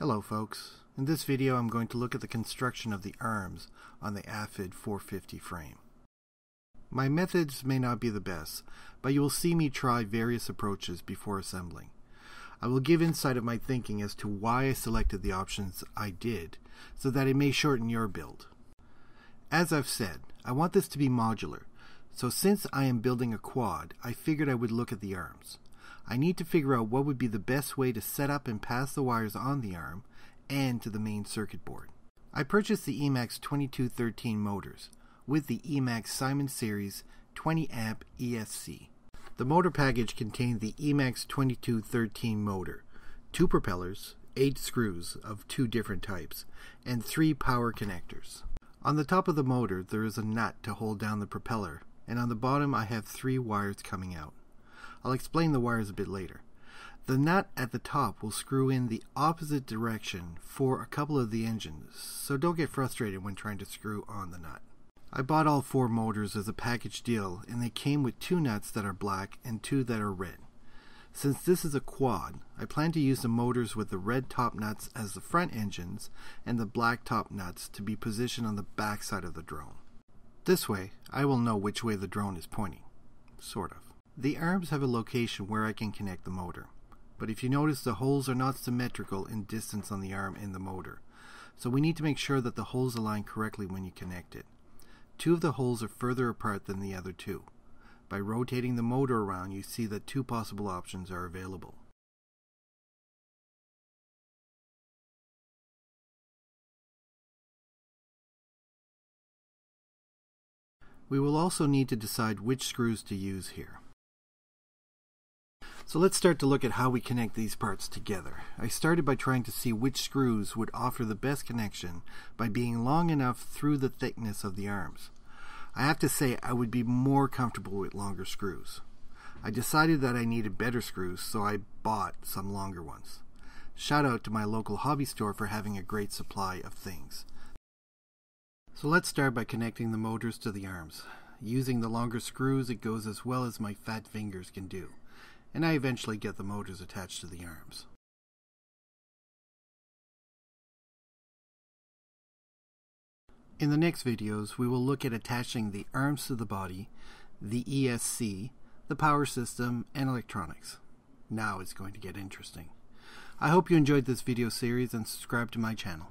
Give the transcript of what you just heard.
Hello folks, in this video I'm going to look at the construction of the arms on the Aphid 450 frame. My methods may not be the best, but you will see me try various approaches before assembling. I will give insight of my thinking as to why I selected the options I did, so that it may shorten your build. As I've said, I want this to be modular, so since I am building a quad, I figured I would look at the arms. I need to figure out what would be the best way to set up and pass the wires on the arm and to the main circuit board. I purchased the Emax 2213 motors with the Emax Simon Series 20 amp ESC. The motor package contained the Emax 2213 motor, 2 propellers, 8 screws of 2 different types, and 3 power connectors. On the top of the motor there is a nut to hold down the propeller, and on the bottom I have 3 wires coming out. I'll explain the wires a bit later. The nut at the top will screw in the opposite direction for a couple of the engines, so don't get frustrated when trying to screw on the nut. I bought all 4 motors as a package deal, and they came with 2 nuts that are black and 2 that are red. Since this is a quad, I plan to use the motors with the red top nuts as the front engines and the black top nuts to be positioned on the back side of the drone. This way, I will know which way the drone is pointing. Sort of. The arms have a location where I can connect the motor, but if you notice the holes are not symmetrical in distance on the arm and the motor, so we need to make sure that the holes align correctly when you connect it. 2 of the holes are further apart than the other 2. By rotating the motor around, you see that 2 possible options are available. We will also need to decide which screws to use here. So let's start to look at how we connect these parts together. I started by trying to see which screws would offer the best connection by being long enough through the thickness of the arms. I have to say I would be more comfortable with longer screws. I decided that I needed better screws, so I bought some longer ones. Shout out to my local hobby store for having a great supply of things. So let's start by connecting the motors to the arms. Using the longer screws, it goes as well as my fat fingers can do, and I eventually get the motors attached to the arms. In the next videos, we will look at attaching the arms to the body, the ESC, the power system, and electronics. Now it's going to get interesting. I hope you enjoyed this video series and subscribe to my channel.